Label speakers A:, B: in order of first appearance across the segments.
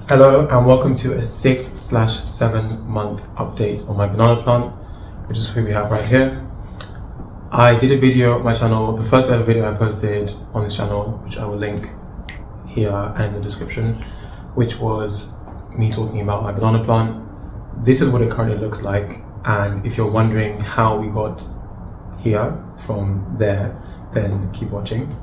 A: Hello and welcome to a 6/7 month update on my banana plant, which is who we have right here. I did a video on my channel, the first ever video I posted on this channel, which I will link here and in the description, which was me talking about my banana plant. This is what it currently looks like, and if you're wondering how we got here from there, then keep watching.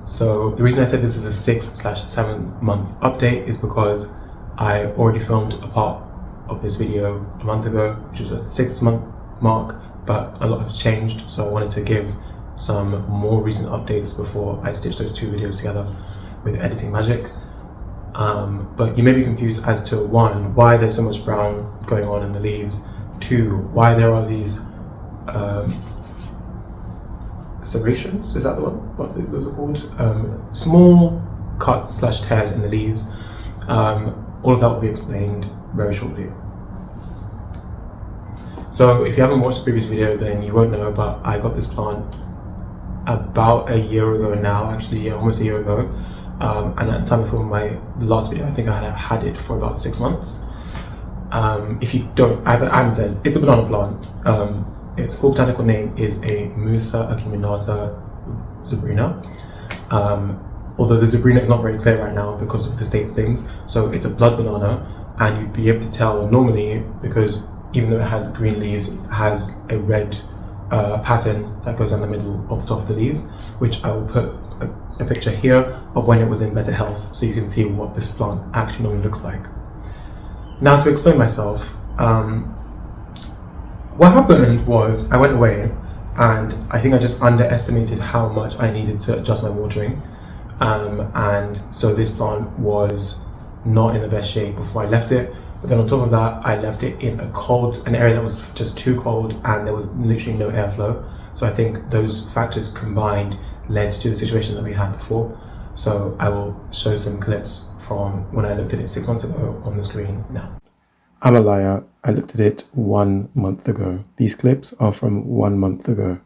A: So the reason I said this is a 6/7 month update is because I already filmed a part of this video a month ago, which was a 6 month mark, but a lot has changed, so I wanted to give some more recent updates before I stitch those two videos together with editing magic. But you may be confused as to 1, why there's so much brown going on in the leaves, 2, why there are these serrations, is that the one? What those are called? Small cuts / tears in the leaves. All of that will be explained very shortly. So if you haven't watched the previous video, then you won't know, but I got this plant about a year ago now, actually almost a year ago. And at the time of filming my last video, I think I had it for about 6 months. If you don't, I haven't said, it's a banana plant. Its full botanical name is a Musa acuminata zebrina. Although the zebrina is not very clear right now because of the state of things. So it's a blood banana, and you'd be able to tell normally because even though it has green leaves, it has a red pattern that goes down the middle of the top of the leaves, which I will put a picture here of when it was in better health, so you can see what this plant actually normally looks like. Now to explain myself, what happened was I went away and I think I just underestimated how much I needed to adjust my watering, and so this plant was not in the best shape before I left it. But then on top of that, I left it in an area that was just too cold, and there was literally no airflow. So I think those factors combined led to the situation that we had before. So I will show some clips from when I looked at it 6 months ago on the screen now. I'm a liar, I looked at it 1 month ago. These clips are from 1 month ago.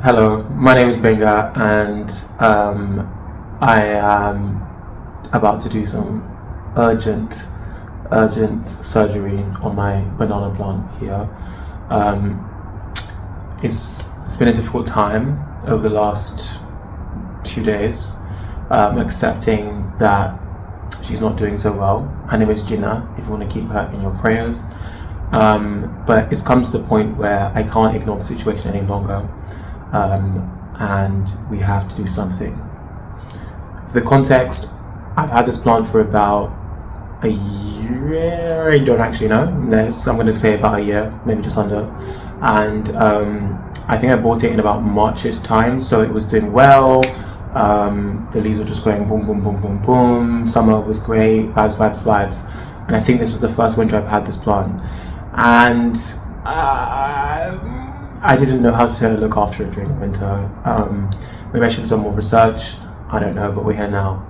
A: Hello, my name is Benga, and I am about to do some urgent surgery on my banana plant here. It's been a difficult time over the last 2 days, accepting that she's not doing so well. Her name is Jinnah, if you want to keep her in your prayers. But it's come to the point where I can't ignore the situation any longer, and we have to do something. For the context, I've had this plant for about a year, I don't actually know. I'm going to say about a year, maybe just under. And I think I bought it in about Marchish time, so it was doing well. The leaves were just going boom, boom, boom, boom, boom. Summer was great, vibes. And I think this is the first winter I've had this plant. And I didn't know how to look after it during the winter. Maybe I should have done more research. I don't know, but we're here now.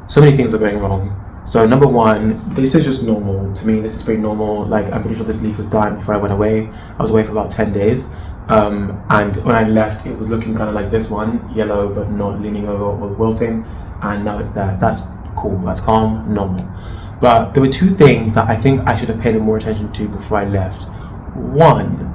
A: So many things are going wrong. So number 1, this is just normal. To me, this is pretty normal. Like, I'm pretty sure this leaf was dying before I went away. I was away for about 10 days. And when I left, it was looking kind of like this one, yellow but not leaning over or wilting, and now it's there. That's cool, that's calm, normal. But there were 2 things that I think I should have paid more attention to before I left. 1,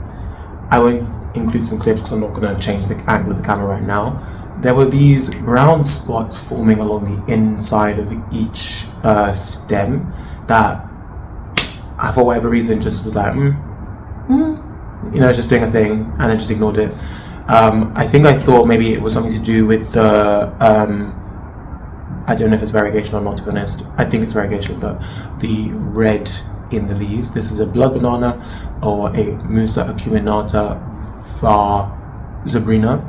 A: I won't include some clips because I'm not going to change the angle of the camera right now. There were these brown spots forming along the inside of each stem that I, for whatever reason, just was like, just doing a thing, and I just ignored it. I think I thought maybe it was something to do with the, I don't know if it's variegation or not, to be honest. I think it's variegation, but the red in the leaves. This is a blood banana, or a Musa acuminata zebrina.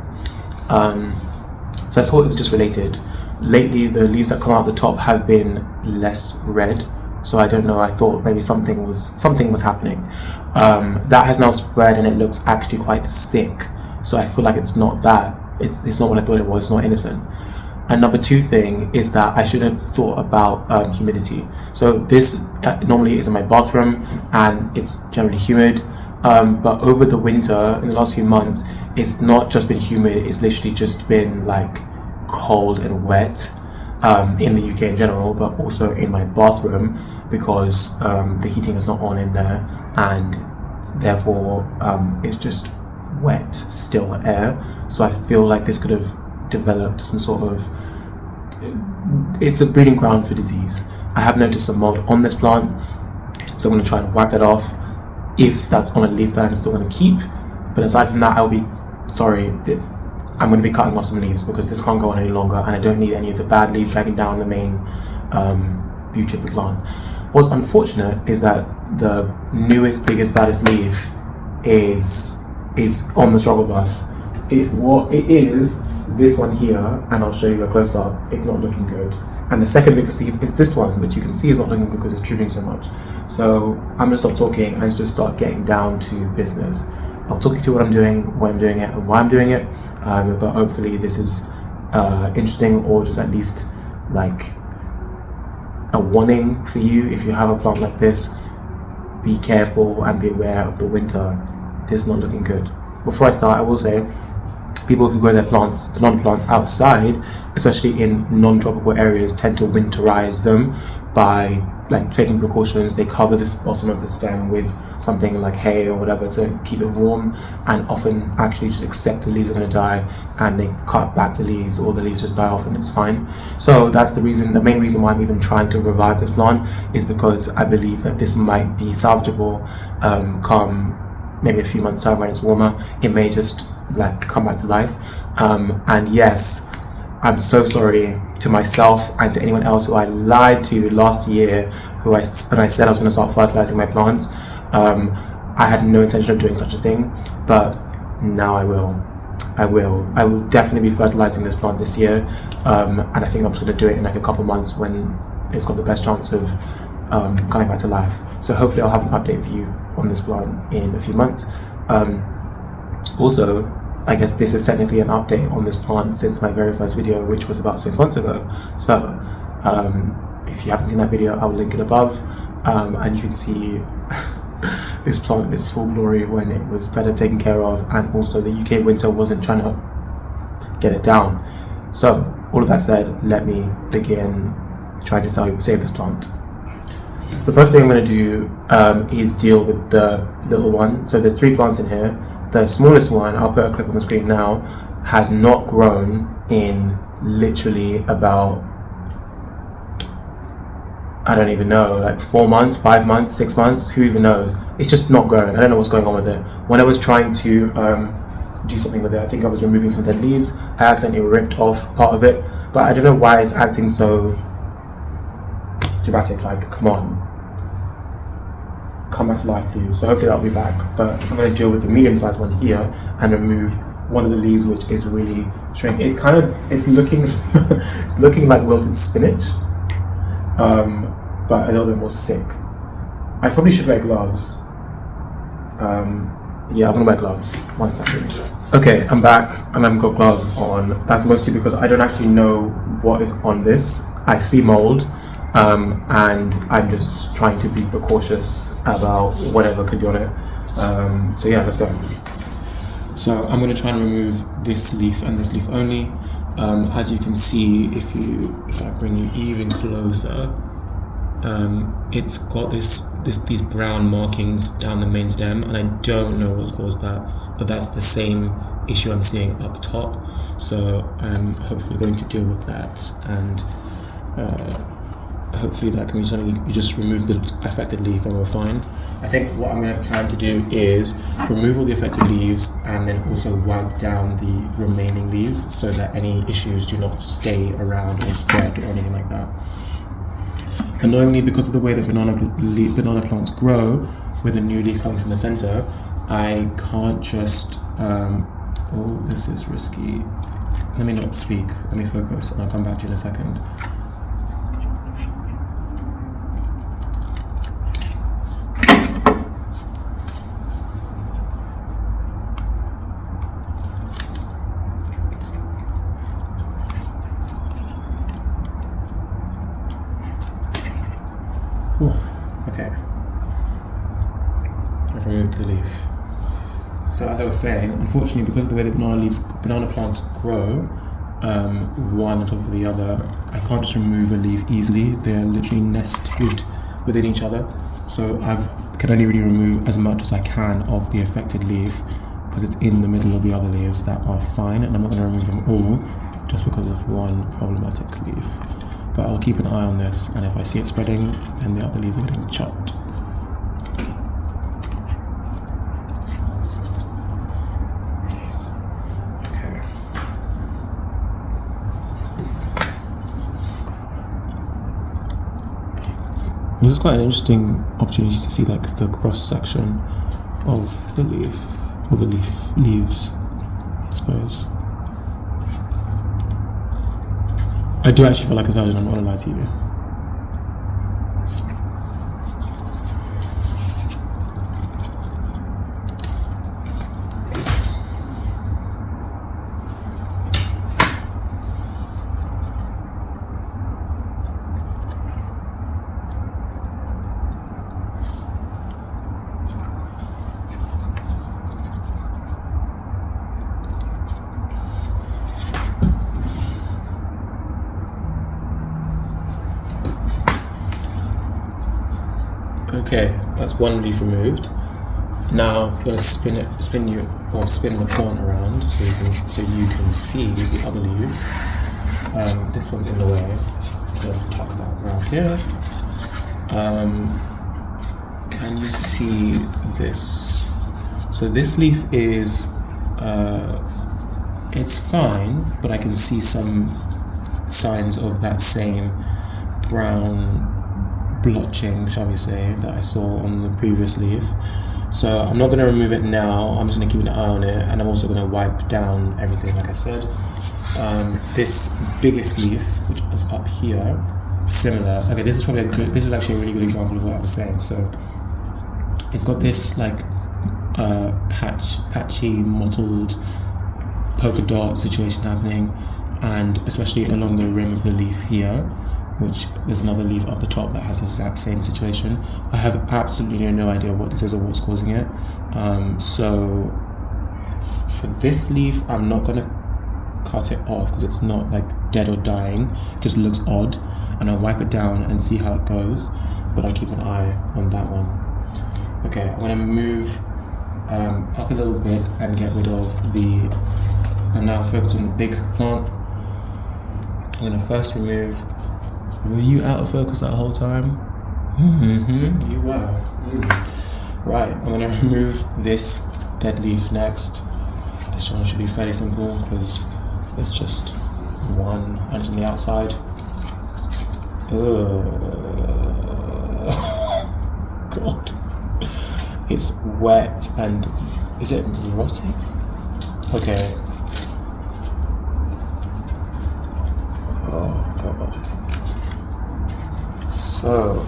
A: So I thought it was just related. Lately, the leaves that come out the top have been less red, so I don't know. I thought maybe something was happening. That has now spread, and it looks actually quite sick. So I feel like it's not that. It's not what I thought it was. It's not innocent. And number 2 thing is that I should have thought about humidity. So this normally is in my bathroom, and it's generally humid. But over the winter, in the last few months, it's not just been humid. It's literally just been like cold and wet. in the UK in general, but also in my bathroom, because the heating is not on in there, and therefore it's just wet, still air. So I feel like this could have developed some sort of, it's a breeding ground for disease. I have noticed some mold on this plant, so I'm going to try and wipe that off, if that's on a leaf that I'm still going to keep. But aside from that, I'll be sorry, I'm going to be cutting off some leaves, because this can't go on any longer, and I don't need any of the bad leaves dragging down the main beauty of the plant. What's unfortunate is that the newest, biggest, baddest leaf is on the struggle bus. What it is, this one here, and I'll show you a close up, it's not looking good. And the second biggest leaf is this one, which you can see is not looking good because it's drooping so much. So I'm going to stop talking and just start getting down to business. I'll talk you through what I'm doing, when I'm doing it, and why I'm doing it. But hopefully this is interesting, or just at least like a warning for you. If you have a plant like this, be careful and be aware of the winter. This is not looking good. Before I start, I will say, people who grow their plants, the non-plants outside, especially in non-tropical areas, tend to winterize them by like taking precautions. They cover this bottom of the stem with something like hay or whatever to keep it warm, and often actually just accept the leaves are going to die, and they cut back the leaves, or the leaves just die off and it's fine. So that's the reason, the main reason why I'm even trying to revive this plant, is because I believe that this might be salvageable come maybe a few months time when it's warmer. It may just like come back to life. And yes, I'm so sorry to myself and to anyone else who I lied to last year, when I said I was going to start fertilizing my plants. I had no intention of doing such a thing, but now I will. I will definitely be fertilizing this plant this year, and I think I'm just going to do it in like a couple months when it's got the best chance of coming back to life. So hopefully I'll have an update for you on this plant in a few months. Also, I guess this is technically an update on this plant since my very first video, which was about 6 months ago. So if you haven't seen that video, I'll link it above, and you can see this plant in its full glory when it was better taken care of, and also the UK winter wasn't trying to get it down. So all of that said, let me begin trying to save this plant. The first thing I'm going to do is deal with the little one. So there's 3 plants in here. The smallest one, I'll put a clip on the screen now, has not grown in literally about, I don't even know, like 4 months, 5 months, 6 months, who even knows? It's just not growing. I don't know what's going on with it. When I was trying to do something with it, I think I was removing some dead leaves, I accidentally ripped off part of it, but I don't know why it's acting so dramatic. Like, come on, come back to life please. So hopefully that'll be back, but I'm going to deal with the medium-sized one here and remove one of the leaves, which is really strange. It's kind of, it's looking it's looking like wilted spinach, but a little bit more sick. I probably should wear gloves. Yeah, I'm gonna wear gloves. 1 second. Okay, I'm back and I've got gloves on. That's mostly because I don't actually know what is on this. I see mold, and I'm just trying to be precautious about whatever could be on it. So yeah, let's go. So I'm going to try and remove this leaf and this leaf only. As you can see, if I bring you even closer, it's got these brown markings down the main stem, and I don't know what's caused that, but that's the same issue I'm seeing up top. So I'm hopefully going to deal with that, and hopefully that can be something. You just remove the affected leaf and we're fine. I think what I'm going to plan to do is remove all the affected leaves and then also wipe down the remaining leaves so that any issues do not stay around or spread or anything like that. Annoyingly, because of the way that banana plants grow, with a new leaf coming from the center, I can't just, oh, this is risky. Let me not speak, let me focus, and I'll come back to you in a second. Okay, I've removed the leaf. So as I was saying, unfortunately, because of the way that banana plants grow, one on top of the other, I can't just remove a leaf easily. They're literally nested within each other. So I can only really remove as much as I can of the affected leaf because it's in the middle of the other leaves that are fine, and I'm not going to remove them all just because of one problematic leaf. But I'll keep an eye on this, and if I see it spreading, then the other leaves are getting chopped. This is quite an interesting opportunity to see like the cross section of the leaf, or the leaves, I suppose. I do actually feel like a surgeon, I'm not gonna lie to you. Okay, that's one leaf removed. Now I'm going to spin the pawn around so you can see the other leaves. This one's in the way, so I'll tuck that around here. Can you see this? So this leaf is it's fine, but I can see some signs of that same brown blotching, shall we say, that I saw on the previous leaf. So I'm not going to remove it now, I'm just going to keep an eye on it, and I'm also going to wipe down everything like I said. This biggest leaf, which is up here, similar. Okay, this is actually a really good example of what I was saying. So it's got this like patchy, mottled polka dot situation happening, and especially along the rim of the leaf here, which there's another leaf up the top that has the exact same situation. I have absolutely no idea what this is or what's causing it. So for this leaf, I'm not gonna cut it off because it's not like dead or dying. It just looks odd, and I'll wipe it down and see how it goes. But I'll keep an eye on that one. Okay, I'm gonna move up a little bit and get rid of the. I'm now focused on the big plant. I'm gonna first remove. Were you out of focus that whole time? Mm-hmm, you were. Right, I'm going to remove this dead leaf next. This one should be fairly simple because there's just one on the outside. God. It's wet and... is it rotting? Okay. Oh, God. So,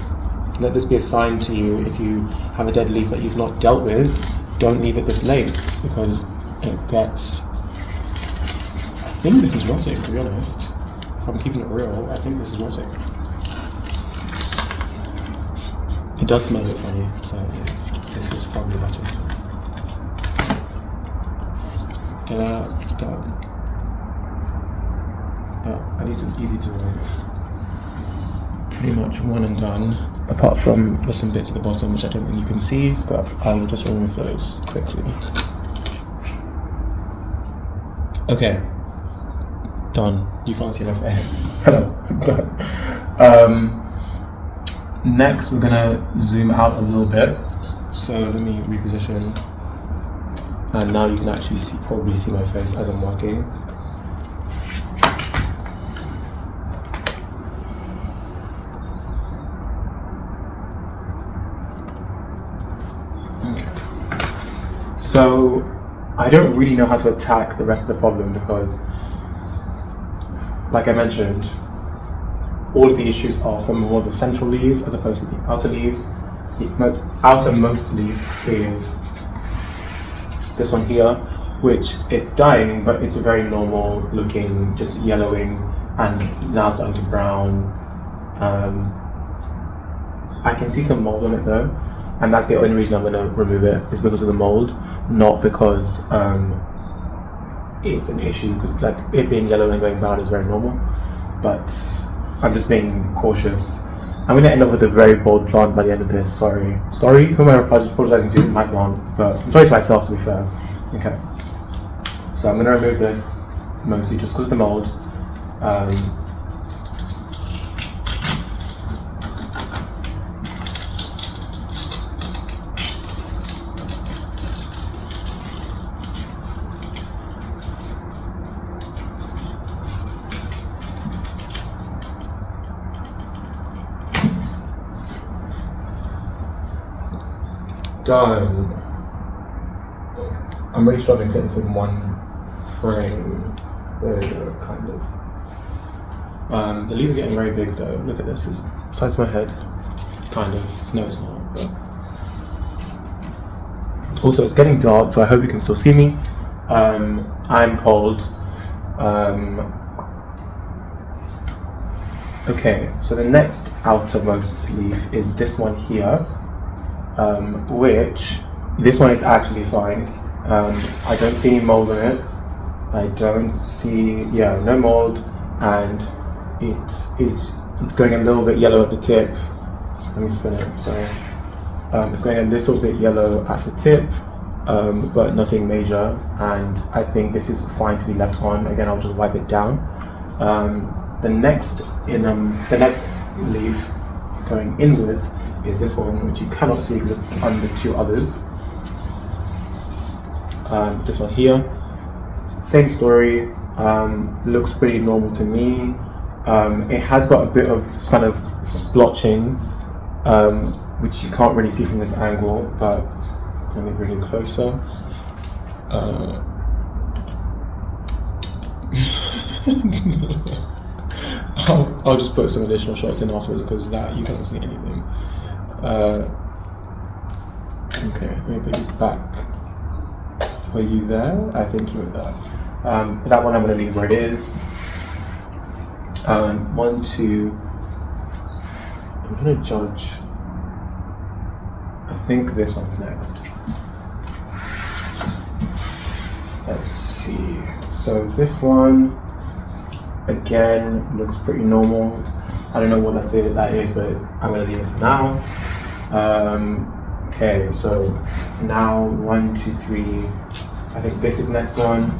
A: let this be a sign to you. If you have a dead leaf that you've not dealt with, don't leave it this late because it gets... I think this is rotting, to be honest. If I'm keeping it real, I think this is rotting. It does smell a bit funny, so yeah, this is probably rotting. Done. But at least it's easy to remove. Pretty much one and done, apart from there's some bits at the bottom which I don't think you can see, but I will just remove those quickly. Okay, done. You can't see my face. Hello, done. Next we're gonna zoom out a little bit. So let me reposition, and now you can actually probably see my face as I'm working. So I don't really know how to attack the rest of the problem because, like I mentioned, all of the issues are from more of the central leaves as opposed to the outer leaves. The outermost leaf is this one here, which it's dying, but it's a very normal looking, just yellowing and now starting to brown. I can see some mold on it though. And that's the only reason I'm going to remove it, is because of the mold, not because it's an issue, because like it being yellow and going brown is very normal. But I'm just being cautious. I'm going to end up with a very bold plant by the end of this. Sorry, who am I apologizing to? My plant, but I'm sorry to myself, to be fair. Okay, so I'm going to remove this mostly just because of the mold. Done. I'm really struggling to get this in one frame. There we go, kind of. The leaves are getting very big though. Look at this, it's the size of my head. Kind of. No, it's not. But also, it's getting dark, so I hope you can still see me. I'm cold. Okay, so the next outermost leaf is this one here. Which this one is actually fine. I don't see any mold in it. I don't see, no mold, and it is going a little bit yellow at the tip. Let me spin it, sorry. It's going a little bit yellow at the tip, but nothing major, and I think this is fine to be left on. Again, I'll just wipe it down. The next leaf going inwards is this one, which you cannot see because it's under two others. This one here, same story, looks pretty normal to me. It has got a bit of kind of splotching, which you can't really see from this angle, but let me bring it closer. I'll just put some additional shots in afterwards because that you can't see anything. Okay, let me put you back. Were you there? I think you were there. That one I'm going to leave where it is. 1, 2. I'm going to judge. I think this one's next. Let's see. So this one, again, looks pretty normal. I don't know what that is, but I'm going to leave it for now. Okay, so now 1, 2, 3. I think this is the next one.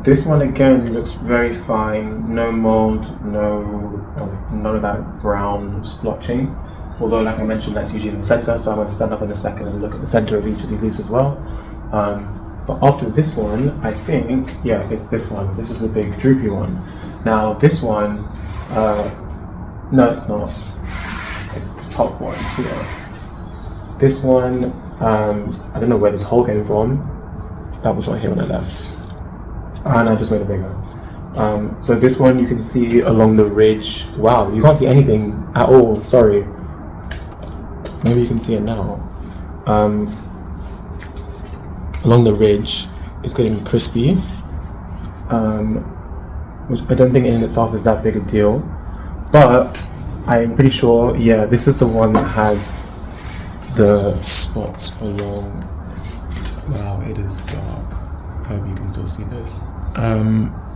A: This one again looks very fine. No mold, none of that brown splotching. Although, like I mentioned, that's usually in the center, so I'm going to stand up in a second and look at the center of each of these leaves as well. But after this one, I think, it's this one. This is the big droopy one. Now this one, no, it's not. It's the top one here. This one, I don't know where this hole came from. That was right here when I left. And I just made it bigger. So this one you can see along the ridge. Wow, you can't see anything at all, sorry. Maybe you can see it now. Along the ridge, it's getting crispy. Which I don't think in itself is that big a deal. But I'm pretty sure, this is the one that has the spots along. Wow, it is dark. I hope you can still see this.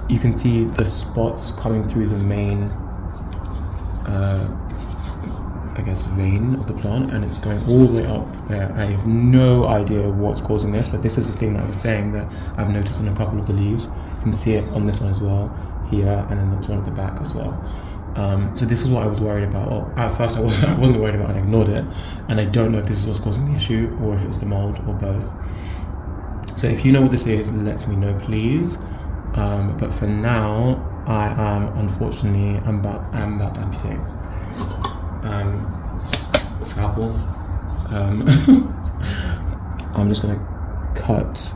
A: You can see the spots coming through the main, vein of the plant, and it's going all the way up there. I have no idea what's causing this, but this is the thing that I was saying that I've noticed on a couple of the leaves. You can see it on this one as well, here, and then there's one at the back as well. So this is what I was worried about. Well, at first I wasn't worried about, and I ignored it, and I don't know if this is what's causing the issue or if it's the mold or both. So if you know what this is, let me know please. But for now, I am unfortunately I'm about to amputate. Scalpel. I'm just gonna cut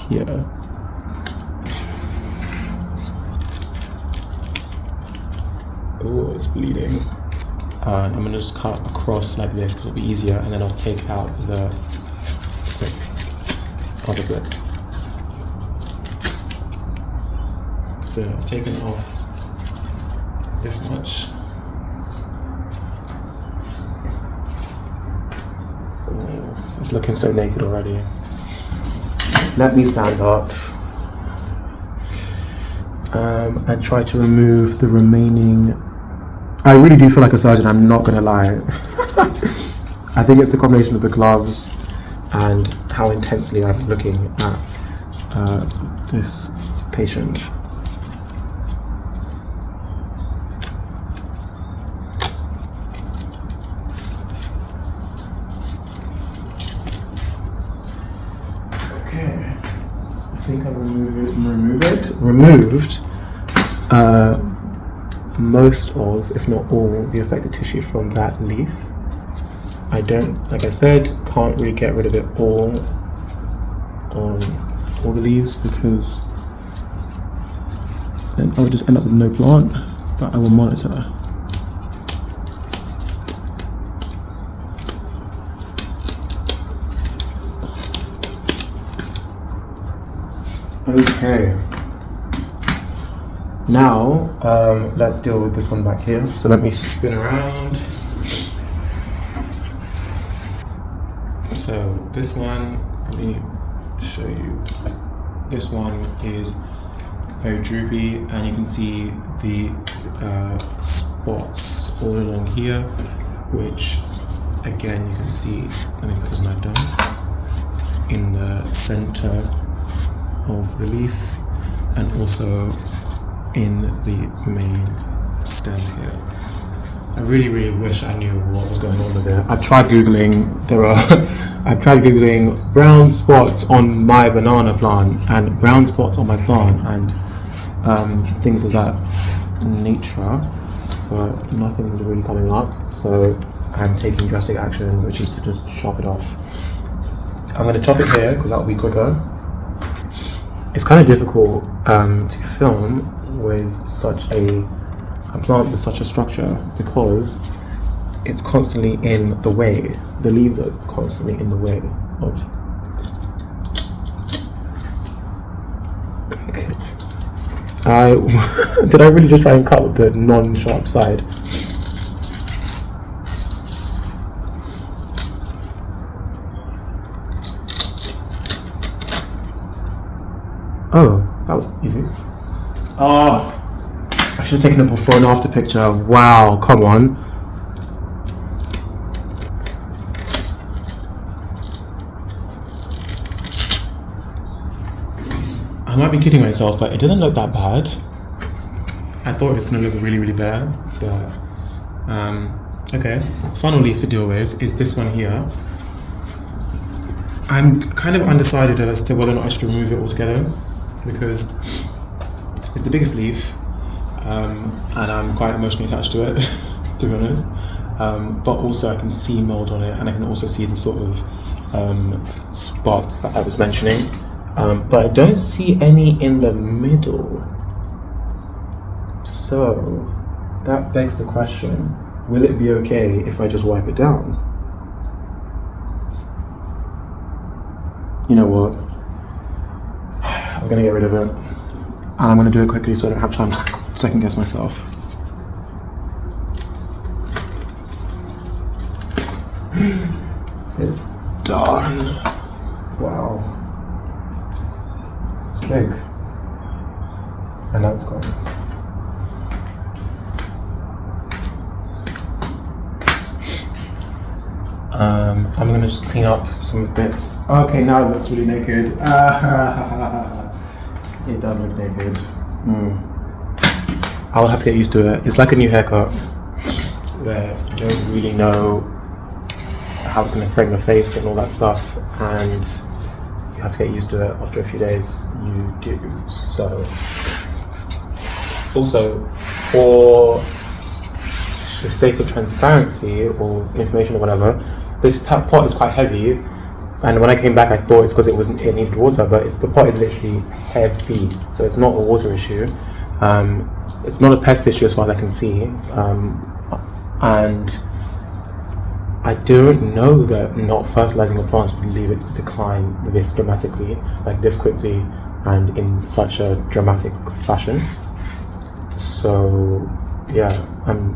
A: here. Oh, it's bleeding. I'm gonna just cut across like this because it'll be easier, and then I'll take out the other bit. So I've taken off this much. Oh, it's looking so naked already. Let me stand up. and try to remove the remaining. I really do feel like a surgeon, I'm not gonna lie. I think it's the combination of the gloves and how intensely I'm looking at this patient. Okay, I think I removed most of, if not all, the affected tissue from that leaf. I don't, like I said, can't really get rid of it all on all the leaves because then I would just end up with no plant, but I will monitor. Okay. Now, let's deal with this one back here. So let me spin around. So this one, let me show you. This one is very droopy, and you can see the spots all along here, which again you can see, let me put this knife down, in the center of the leaf, and also in the main stem here. I really wish I knew what was going on with it. I've tried googling. I've tried googling brown spots on my banana plant and brown spots on my plant and things of that nature, but nothing is really coming up. So I'm taking drastic action, which is to just chop it off. I'm going to chop it here because that will be quicker. It's kind of difficult to film with such a plant with such a structure because it's constantly in the way. The leaves are constantly in the way of. Okay. Did I really just try and cut with the non-sharp side? Oh, that was easy. Oh, I should have taken a before and after picture. Wow, come on. I might be kidding myself, but it doesn't look that bad. I thought it was going to look really bad, but okay. Final leaf to deal with is this one here. I'm kind of undecided as to whether or not I should remove it altogether because it's the biggest leaf, and I'm quite emotionally attached to it, to be honest. But also I can see mold on it, and I can also see the sort of spots that I was mentioning. But I don't see any in the middle. So that begs the question, will it be okay if I just wipe it down? You know what? I'm gonna get rid of it. And I'm gonna do it quickly so I don't have time to second guess myself. It's done. Wow. It's big. And now it's gone. I'm gonna just clean up some bits. Okay, now it looks really naked. It does look naked. I'll have to get used to it. It's like a new haircut where you don't really know how it's gonna frame the face and all that stuff, and you have to get used to it. After a few days, you do. So, also, for the sake of transparency or information or whatever, this pot is quite heavy, and when I came back I thought it's because it needed water, but the pot is literally heavy, so it's not a water issue. It's not a pest issue as far as I can see, and I don't know that not fertilizing a plant would leave it to decline this dramatically, like this quickly and in such a dramatic fashion. So yeah,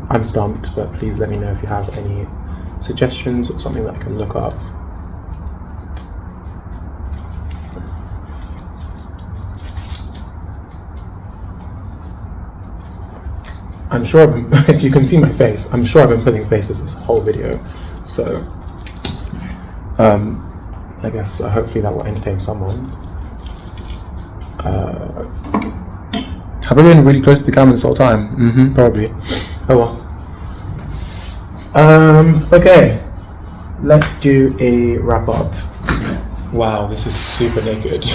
A: I'm stumped, but please let me know if you have any suggestions or something that I can look up. I'm sure if you can see my face, I'm sure I've been putting faces this whole video. So I guess hopefully that will entertain someone. Have I been really close to the camera this whole time? Probably. Oh well. Okay, let's do a wrap up. Wow, this is super naked.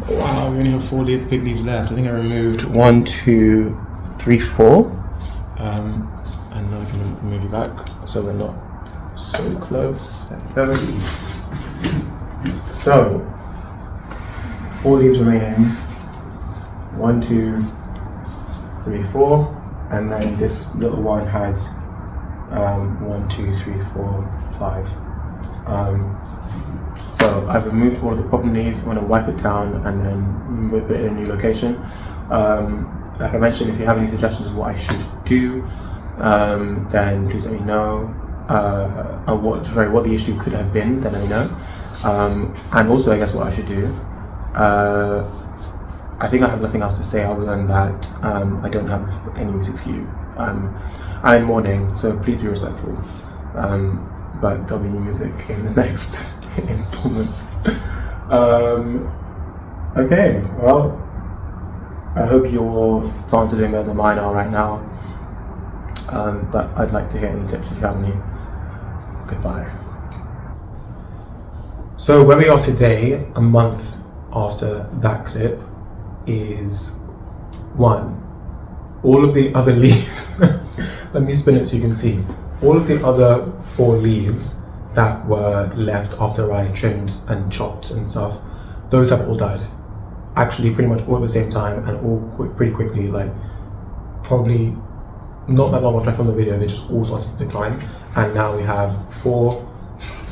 A: Wow, we only have 4 big leaves left. I think I removed 1, 2, 3, 4. And now we're gonna move you back so we're not so close. So 4 leaves remaining. 1, 2, 3, 4, and then this little one has 1, 2, 3, 4, 5. So I've removed all of the problem leaves. I'm going to wipe it down and then move it in a new location. Like I mentioned, if you have any suggestions of what I should do, then please let me know. Or what the issue could have been, then let me know. And also, I guess what I should do. I think I have nothing else to say other than that I don't have any music for you. I'm in mourning, so please be respectful. But there'll be new music in the next installment. Okay, well, I hope your plants are doing better than mine are right now. But I'd like to hear any tips if you have any. Goodbye. So where we are today, a month after that clip, is 1. All of the other leaves, let me spin it so you can see. All of the other 4 leaves that were left after I trimmed and chopped and stuff, those have all died. Actually, pretty much all at the same time and all pretty quickly, like probably not that long after I filmed the video, they just all started to decline. And now we have 4,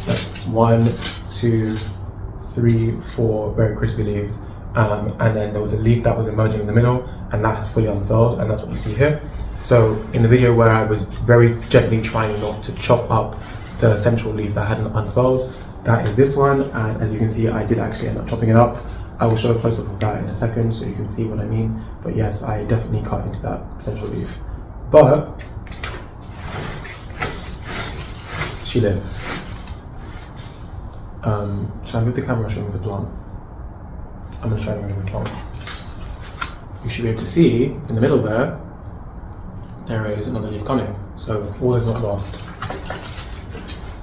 A: like 1, 2, 3, 4 very crispy leaves. And then there was a leaf that was emerging in the middle, and that has fully unfurled, and that's what you see here. So in the video where I was very gently trying not to chop up the central leaf that hadn't unfurled, that is this one, and as you can see, I did actually end up chopping it up. I will show a close-up of that in a second so you can see what I mean, but yes, I definitely cut into that central leaf. But she lives. Should I move the camera or should I move the plant? I'm going to try to move the plant. You should be able to see in the middle there is another leaf coming, so all is not lost.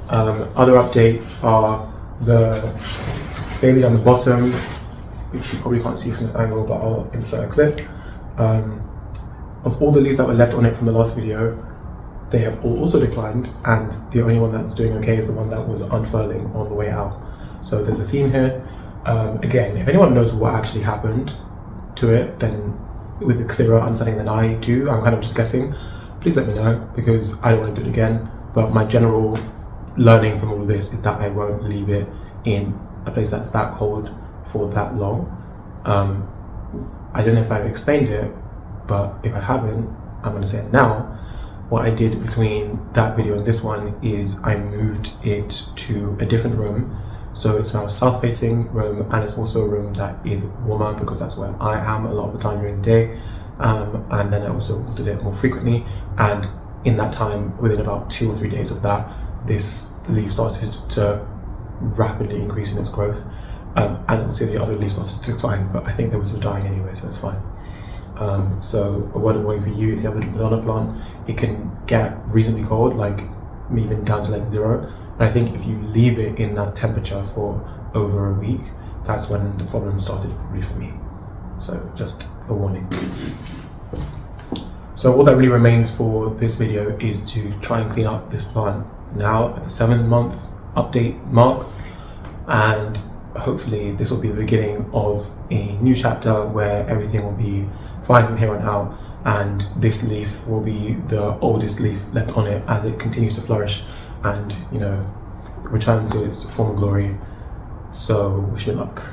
A: Other updates are the baby on the bottom, which you probably can't see from this angle, but I'll insert a clip. Of all the leaves that were left on it from the last video, they have all also declined, and the only one that's doing okay is the one that was unfurling on the way out. So there's a theme here. Again, if anyone knows what actually happened to it, then with a clearer understanding than I do, I'm kind of just guessing, please let me know, because I don't want to do it again. But my general learning from all of this is that I won't leave it in a place that's that cold for that long. I don't know if I've explained it, but if I haven't, I'm going to say it now. What I did between that video and this one is I moved it to a different room. So it's now a south-facing room, and it's also a room that is warmer because that's where I am a lot of the time during the day. And then I also did it more frequently. And in that time, within about 2 or 3 days of that, this leaf started to rapidly increase in its growth. And also the other leaves started to decline, but I think they were still dying anyway, so it's fine. So a word of warning for you, if you have a banana plant, it can get reasonably cold, like even down to like 0. And I think if you leave it in that temperature for over a week, that's when the problem started probably for me. So just a warning. So all that really remains for this video is to try and clean up this plant now at the 7-month update mark. And hopefully this will be the beginning of a new chapter where everything will be fine from here on out, and this leaf will be the oldest leaf left on it as it continues to flourish and, you know, returns to its former glory. So wish me luck.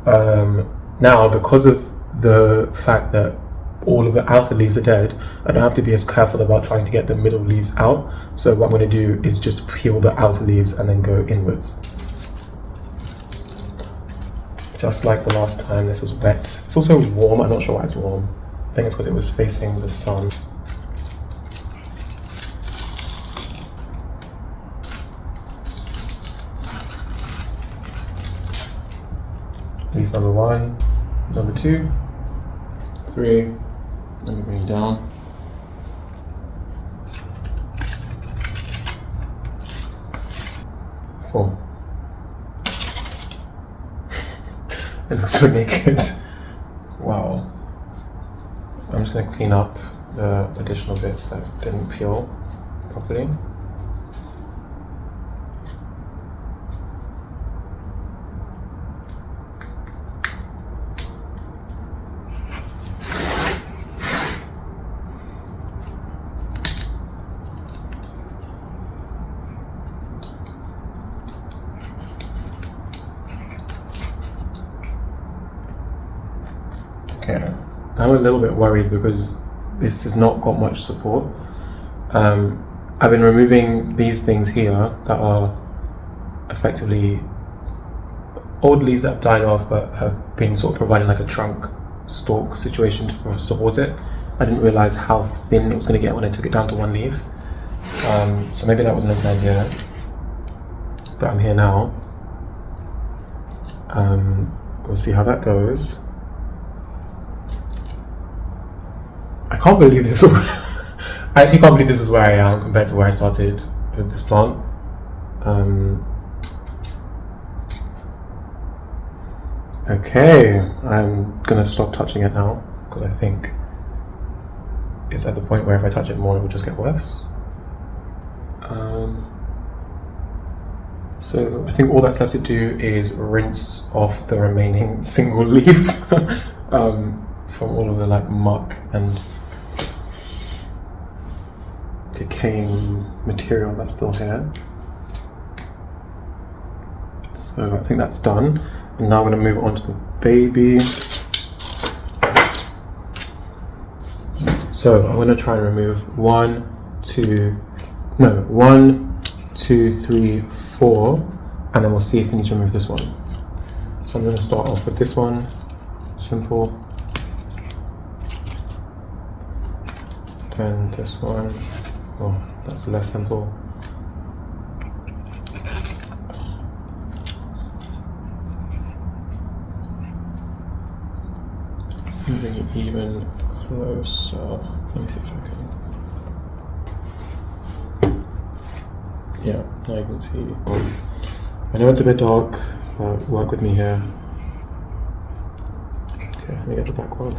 A: Now, because of the fact that all of the outer leaves are dead, I don't have to be as careful about trying to get the middle leaves out. So what I'm going to do is just peel the outer leaves and then go inwards. just like the last time. This was wet. It's also warm. I'm not sure why it's warm. I think it's because it was facing the sun. Leaf number 1, number 2, 3. Let me bring you down. 4. It looks so naked. Wow. I'm just going to clean up the additional bits that didn't peel properly. Okay, I'm a little bit worried because this has not got much support. I've been removing these things here that are effectively old leaves that have died off but have been sort of providing like a trunk stalk situation to support it. I didn't realize how thin it was going to get when I took it down to 1 leaf. So maybe that wasn't a good idea, but I'm here now. We'll see how that goes. I can't believe this. I actually can't believe this is where I am compared to where I started with this plant. Okay, I'm gonna stop touching it now because I think it's at the point where if I touch it more, it will just get worse. So I think all that's left to do is rinse off the remaining single leaf from all of the like muck and decaying material that's still here. So I think that's done. And now I'm going to move on to the baby. So I'm going to try and remove 1, 2, 3, 4, and then we'll see if we need to remove this one. So I'm going to start off with this one, simple. Then this one. Oh, that's less simple. Moving it even closer. Let me see if I can. Yeah, now you can see. I know it's a bit dark, but work with me here. Okay, let me get the back one.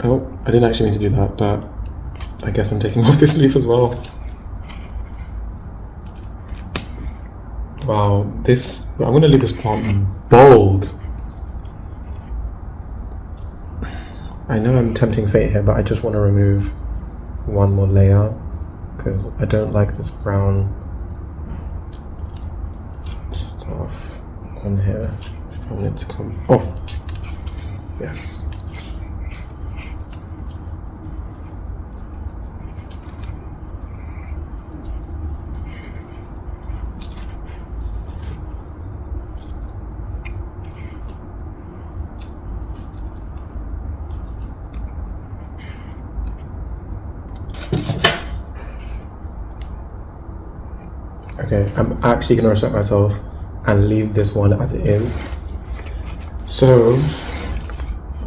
A: Oh, I didn't actually mean to do that, but I guess I'm taking off this leaf as well. Wow, I'm going to leave this plant bold. I know I'm tempting fate here, but I just want to remove one more layer because I don't like this brown stuff on here. I want it to come off. Yes. Okay, I'm actually going to reset myself and leave this one as it is. So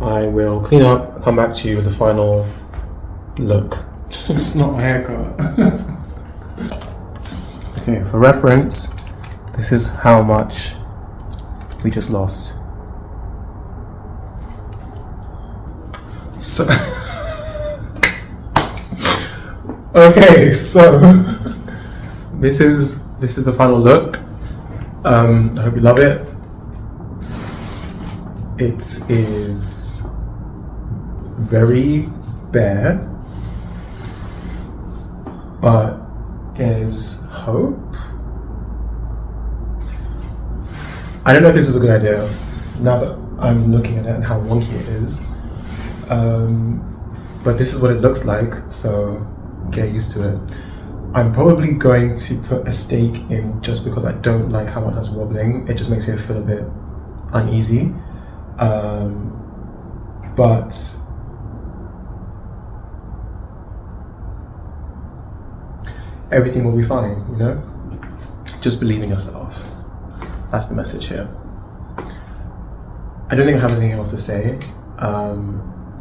A: I will clean up, come back to you with the final look. It's not my haircut. Okay, for reference, this is how much we just lost. So okay, so this is this is the final look. I hope you love it. It is very bare, but there's hope. I don't know if this is a good idea now that I'm looking at it and how wonky it is, but this is what it looks like, so get used to it. I'm probably going to put a stake in just because I don't like how much that's wobbling. It just makes me feel a bit uneasy, but everything will be fine, you know? Just believe in yourself. That's the message here. I don't think I have anything else to say.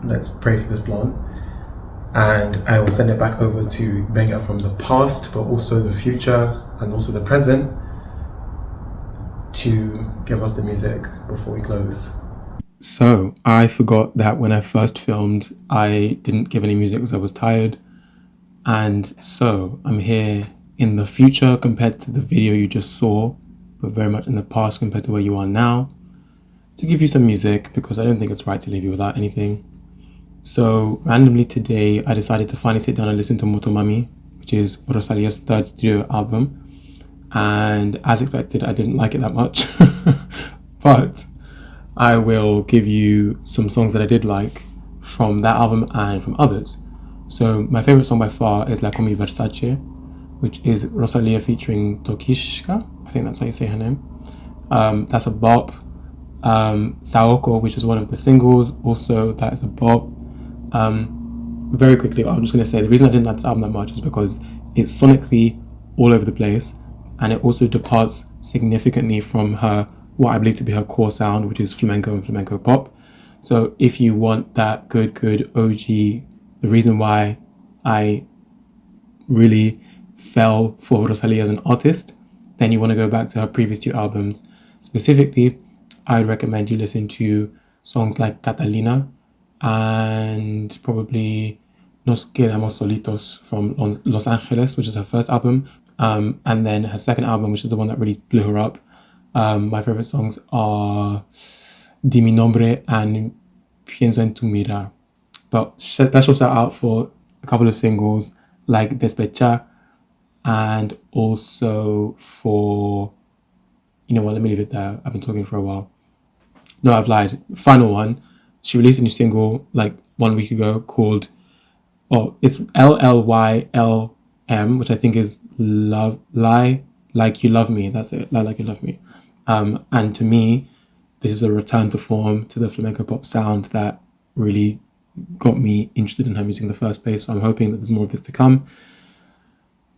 A: Let's pray for this blonde. And I will send it back over to Benga from the past, but also the future and also the present, to give us the music before we close. So I forgot that when I first filmed, I didn't give any music because I was tired. And so I'm here in the future compared to the video you just saw, but very much in the past compared to where you are now, to give you some music because I don't think it's right to leave you without anything. So randomly today, I decided to finally sit down and listen to Motomami, which is Rosalia's third studio album. And as expected, I didn't like it that much, but I will give you some songs that I did like from that album and from others. So my favorite song by far is La Combi Versace, which is Rosalía featuring Tokishka. I think that's how you say her name. That's a bop. Saoko, which is one of the singles, also that is a bop. Very quickly, I'm just going to say the reason I didn't like this album that much is because it's sonically all over the place, and it also departs significantly from her, what I believe to be her core sound, which is flamenco and flamenco pop. So if you want that good OG, the reason why I really fell for Rosalía as an artist, then you want to go back to her previous two albums. Specifically, I would recommend you listen to songs like Catalina and probably Nos Quedamos Solitos from Los Angeles, which is her first album, and then her second album, which is the one that really blew her up. My favorite songs are Mi Nombre and Pienso en tu Mirá. But special shout out for a couple of singles like Despechá, and also for, you know what, let me leave it there. I've been talking for a while. No, I've lied. Final one. She released a new single like 1 week ago called, it's LLYLM, which I think is Lie Like You Love Me. That's it. Lie Like You Love Me. And to me, this is a return to form, to the flamenco pop sound that really got me interested in her music in the first place. So I'm hoping that there's more of this to come.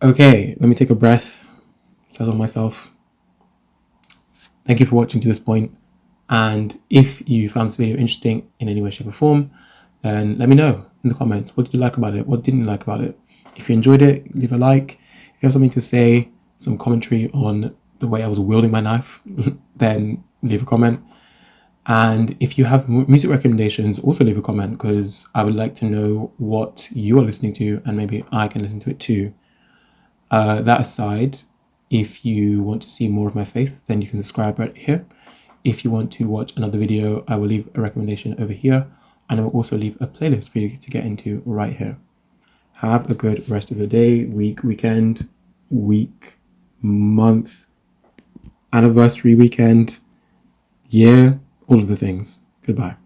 A: Okay, let me take a breath, settle myself. Thank you for watching to this point. And if you found this video interesting in any way, shape or form, then let me know in the comments. What did you like about it? What didn't you like about it? If you enjoyed it, leave a like. If you have something to say, some commentary on the way I was wielding my knife, then leave a comment. And if you have music recommendations, also leave a comment, because I would like to know what you are listening to and maybe I can listen to it too. That aside, if you want to see more of my face, then you can subscribe right here. If you want to watch another video, I will leave a recommendation over here, and I will also leave a playlist for you to get into right here. Have a good rest of your day, week, weekend, week, month, anniversary weekend, year, all of the things. Goodbye.